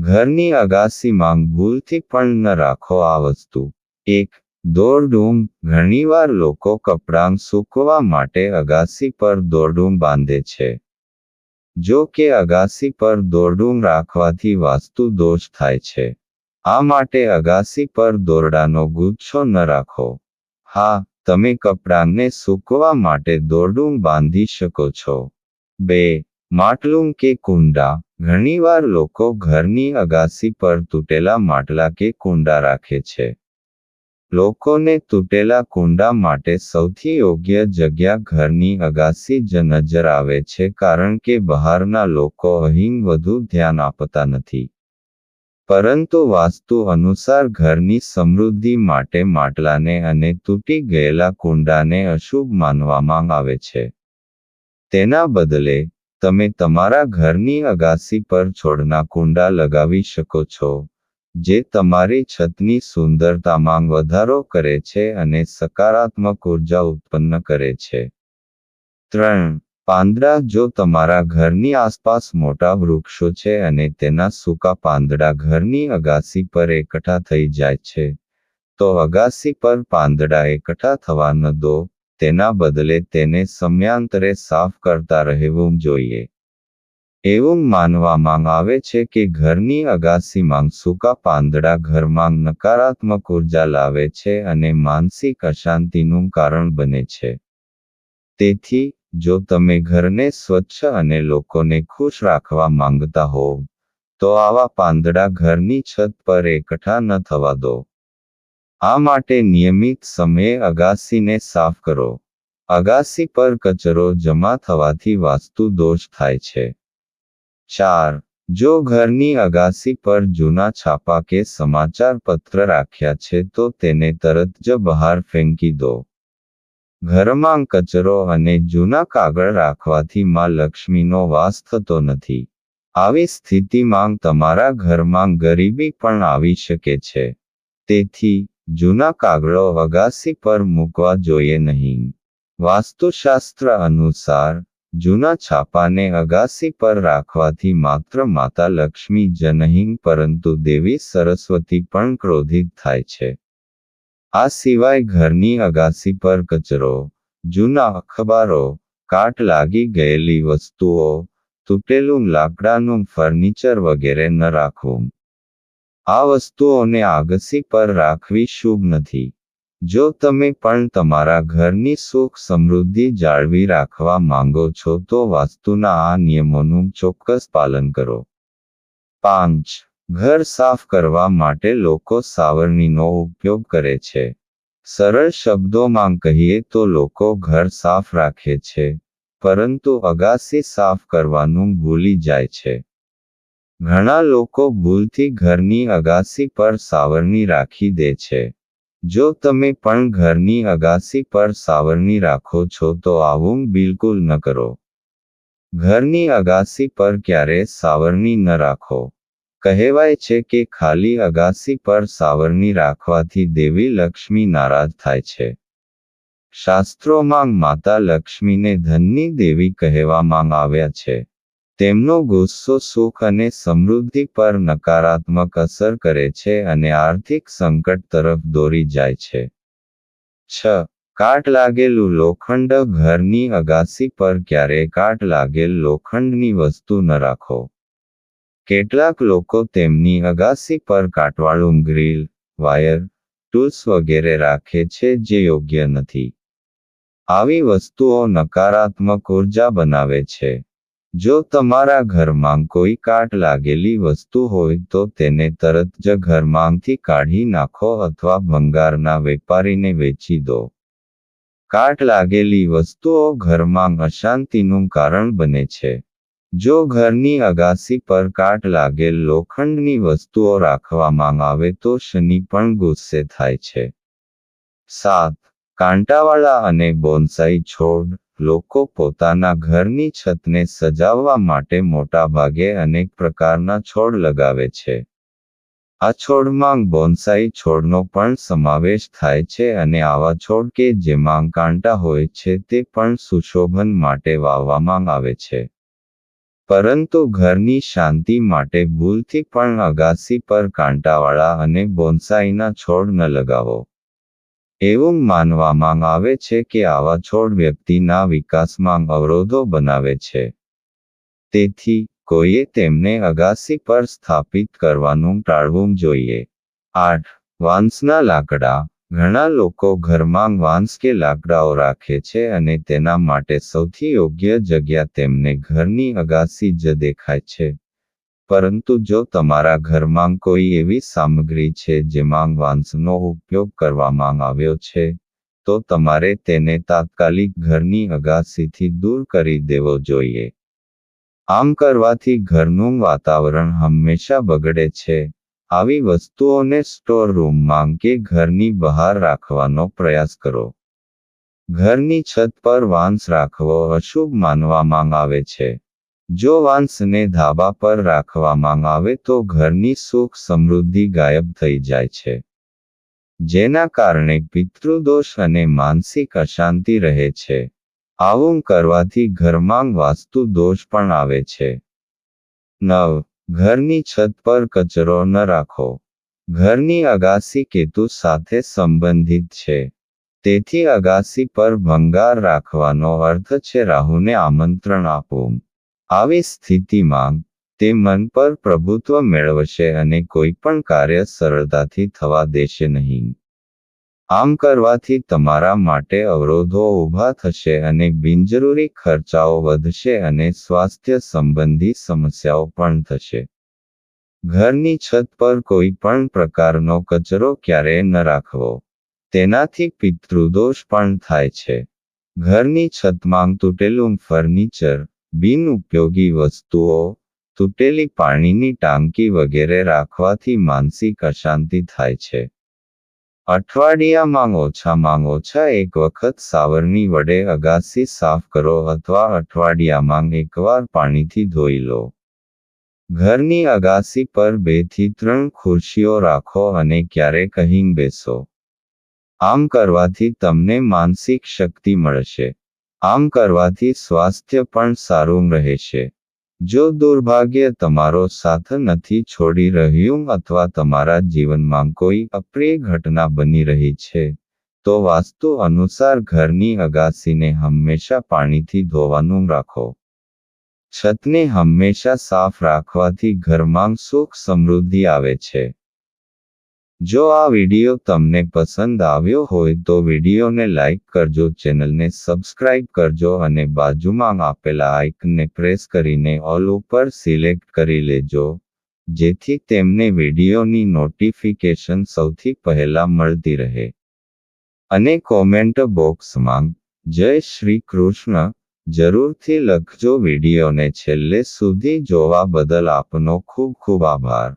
ઘરની અગાસીમાં ભૂલથી પણ ન રાખો આ વસ્તુ. 1. દોરડુમ. ઘણીવાર લોકો કપડાં સૂકવવા માટે અગાસી પર દોરડુમ બાંધે છે. જો કે અગાસી પર દોરડુમ રાખવાથી વાસ્તુ દોષ થાય છે. આ માટે અગાસી પર દોરડાનો ગુચ્છો ન રાખો. હા, તમે કપડાંને સૂકવવા માટે દોરડુમ બાંધી શકો છો. 2. માટલું કે કુંડા. ઘણીવાર લોકો ઘરની અગાસી પર તૂટેલા માટલા કે કુંડા રાખે છે. લોકોને તૂટેલા કુંડા માટે સૌથી યોગ્ય જગ્યા ઘરની અગાસી જ નજર આવે છે કારણ કે બહારના લોકો અહીં વધુ ધ્યાન આપતા નથી. પરંતુ વાસ્તુ અનુસાર ઘરની સમૃદ્ધિ માટે માટલાને અને તૂટી ગયેલા કુંડાને અશુભ માનવામાં આવે છે. તેના બદલે, તમે તમારા ઘરની અગાસી પર છોડના કુંડા લગાવી શકો છો, જે તમારી છતની સુંદરતામાં વધારો કરે છે અને સકારાત્મક ઉર્જા ઉત્પન્ન કરે છે. 3. પાંદડા. જો તમારા ઘરની આસપાસ મોટા વૃક્ષો છે અને તેના સૂકા પાંદડા ઘરની અગાસી પર એકઠા થઈ જાય છે, તો અગાસી પર પાંદડા એકઠા થવા ન દો, તેના બદલે તેને સમયાંતરે સાફ કરતા રહેવું જોઈએ. એવું માનવામાં આવે છે કે ઘરની અગાસીમાં સૂકા પાંદડા ઘરમાં નકારાત્મક ઉર્જા લાવે છે અને માનસિક અશાંતિનું કારણ બને છે. તેથી, જો તમે ઘરને સ્વચ્છ અને લોકોને ખુશ રાખવા માંગતા હોવ, તો આવા પાંદડા ઘરની છત પર એકઠા ન થવા દો. આ માટે નિયમિત સમયે અગાસીને સાફ કરો. અગાસી પર કચરો જમા થવાથી વાસ્તુ દોષ થાય છે. 4. જો ઘરની અગાસી પર જૂના છાપા કે સમાચાર પત્ર રાખ્યા છે તો તેને તરત જ બહાર ફેંકી દો. ઘરમાં કચરો અને જૂના કાગળ રાખવાથી માં લક્ષ્મીનો વાસ થતો નથી. આવી સ્થિતિમાં તમારા ઘરમાં ગરીબી પણ આવી શકે છે. તેથી, જૂના કાગળો અગાસી પર મૂકવા જોઈએ નહીં. વાસ્તુશાસ્ત્ર અનુસાર, જૂના છાપાને અગાસી પર રાખવાથી માત્ર માતા લક્ષ્મી જ નહીં પરંતુ દેવી સરસ્વતી પણ ક્રોધિત થાય છે. આ સિવાય ઘરની અગાસી પર કચરો, જૂના અખબારો, કાટ લાગી ગયેલી વસ્તુઓ, તૂટેલું લાકડાનું ફર્નિચર વગેરે ન રાખવું. આ વસ્તુઓને અગાસી પર રાખવી શુભ નથી. જો તમે પણ તમારા ઘરની સુખ સમૃદ્ધિ જાળવી રાખવા માંગો છો તો વાસ્તુના આ નિયમોનું ચોક્કસ પાલન કરો. 5. ઘર સાફ કરવા માટે લોકો સાવરણીનો ઉપયોગ કરે છે. સરળ શબ્દોમાં કહીએ તો લોકો ઘર સાફ રાખે છે, પરંતુ અગાસી સાફ કરવાનું ભૂલી જાય છે. ઘણા લોકો ભૂલથી ઘરની અગાસી પર સાવરણી રાખી દે છે. જો તમે પણ ઘરની અગાસી પર સાવરણી રાખો છો તો આવું બિલકુલ ન કરો. ઘરની અગાસી પર ક્યારેય સાવરણી ન રાખો. કહેવાય છે કે ખાલી અગાસી પર સાવરણી રાખવાથી દેવી લક્ષ્મી નારાજ થાય છે. શાસ્ત્રોમાં માતા લક્ષ્મીને ધનની દેવી કહેવામાં આવ્યા છે. તેમનો ગુસ્સો સુખ અને સમૃદ્ધિ પર નકારાત્મક અસર કરે છે અને આર્થિક સંકટ તરફ દોરી જાય છે. 6. કાટ લાગેલું લોખંડ. ઘરની અગાસી પર ક્યારેય કાટ લાગેલ લોખંડની વસ્તુ ન રાખો. કેટલાક લોકો તેમની અગાસી પર કાટવાળું ગ્રીલ, વાયર, ટૂલ્સ વગેરે રાખે છે જે યોગ્ય નથી. આવી વસ્તુઓ નકારાત્મક ઉર્જા બનાવે છે. જો તમારા ઘરમાં કોઈ કાટ લાગેલી વસ્તુ હોય તો તેને તરત જ ઘરમાંથી કાઢી નાખો અથવા ભંગારના વેપારીને વેચી દો. કાટ લાગેલી વસ્તુઓ ઘરમાં અશાંતિનું કારણ બને છે. જો ઘરની અગાસી પર કાટ લાગેલ લોખંડની વસ્તુઓ રાખવામાં આવે તો શનિ પણ ગુસ્સે થાય છે. 7. કાંટાવાળા અને બોન્સાઈ છોડ. લોકો પોતાના ઘરની છતને સજાવવા માટે મોટાભાગે અનેક પ્રકારના છોડ લગાવે છે. આ છોડમાં બોન્સાઈ છોડનો પણ સમાવેશ થાય છે અને આવા છોડ કે જેમાં કાંટા હોય છે તે પણ સુશોભન માટે વાવવામાં આવે છે. પરંતુ ઘરની શાંતિ માટે ભૂલથી પણ અગાસી પર કાંટાવાળા અને બોન્સાઈના છોડ ન લગાવો. એવું માનવામાં આવે છે કે આવા છોડ વ્યક્તિના વિકાસમાં અવરોધો બનાવે છે. તેથી કોઈએ તેમને અગાસી પર સ્થાપિત કરવાનું ટાળવું જોઈએ. 8. વાંસના લાકડા. ઘણા લોકો ઘરમાં વાંસ કે લાકડાઓ રાખે છે અને તેના માટે સૌથી યોગ્ય જગ્યા તેમને ઘરની અગાસી જ દેખાય છે. પરંતુ જો તમારા ઘરમાં કોઈ એવી સામગ્રી છે જેમાં વાંસનો ઉપયોગ કરવામાં આવ્યો છે, તો તમારે તેને તાત્કાલિક ઘરની અગાસીથી દૂર કરી દેવો જોઈએ. આમ કરવાથી ઘરનું વાતાવરણ હંમેશા બગડે છે. આવી વસ્તુઓને સ્ટોર રૂમમાં કે ઘરની બહાર રાખવાનો પ્રયાસ કરો. ઘરની છત પર વાંસ રાખવો અશુભ માનવામાં આવે છે. જો વાંસને ધાબા પર રાખવામાં આવે તો ઘરની સુખ સમૃદ્ધિ ગાયબ થઈ જાય છે. જેના કારણે પિતૃદોષ અને માનસિક અશાંતિ રહે છે. આવું કરવાથી ઘરમાં વાસ્તુ દોષ પણ આવે છે. 9. ઘરની છત પર કચરો ન રાખો. ઘરની અગાસી કેતુ સાથે સંબંધિત છે. તેથી અગાસી પર ભંગાર રાખવાનો અર્થ છે રાહુને આમંત્રણ આપવું. આવી સ્થિતિમાં તે મન પર પ્રભુત્વ મેળવશે અને કોઈ પણ કાર્ય સરળતાથી થવા દેશે નહીં. આમ કરવાથી તમારા માટે અવરોધો ઊભા થશે અને બિનજરૂરી ખર્ચાઓ વધશે અને સ્વાસ્થ્ય સંબંધી સમસ્યાઓ પણ થશે. ઘરની છત પર કોઈ પણ પ્રકારનો કચરો ક્યારેય ન રાખવો. તેનાથી પિતૃદોષ પણ થાય છે. ઘરની છતમાં તૂટેલું ફર્નિચર, બિનઉપયોગી વસ્તુઓ, તૂટેલી પાણીની ટાંકી વગેરે રાખવાથી માનસિક અશાંતિ થાય છે. અઠવાડિયામાં ઓછામાં ઓછા એક વખત સાવરણી વડે અગાસી સાફ કરો અથવા અઠવાડિયામાં એકવાર પાણીથી ધોઈ લો. ઘરની અગાસી પર 2 થી 3 ખુરશીઓ રાખો અને ક્યારેક અહીં બેસો. આમ કરવાથી તમને માનસિક શક્તિ મળશે. આમ કરવાથી સ્વાસ્થ્ય પણ સારું રહેશે. જો દુર્ભાગ્ય તમારો સાથ નથી છોડી રહ્યું અથવા તમારા જીવનમાં કોઈ અપ્રિય ઘટના બની રહી છે, તો વાસ્તુ અનુસાર ઘરની અગાસીને હંમેશા પાણીથી ધોવાનું રાખો. છતને હંમેશા સાફ રાખવાથી ઘરમાં સુખ સમૃદ્ધિ આવે છે. જો આ વિડિયો તમને પસંદ આવ્યો હોય તો વિડિયોને લાઇક કરજો, ચેનલને સબસ્ક્રાઇબ કરજો અને બાજુમાં આપેલા આઇકનને પ્રેસ કરીને ઓલ ઉપર સિલેક્ટ કરી લેજો, જેથી તેમને વિડિયોની નોટિફિકેશન સૌથી પહેલા મળતી રહે. અને કોમેન્ટ બોક્સમાં જય શ્રી કૃષ્ણ જરૂરથી લખજો. વિડિયોને છેલ્લે સુધી જોવા બદલ આપનો ખૂબ ખૂબ આભાર.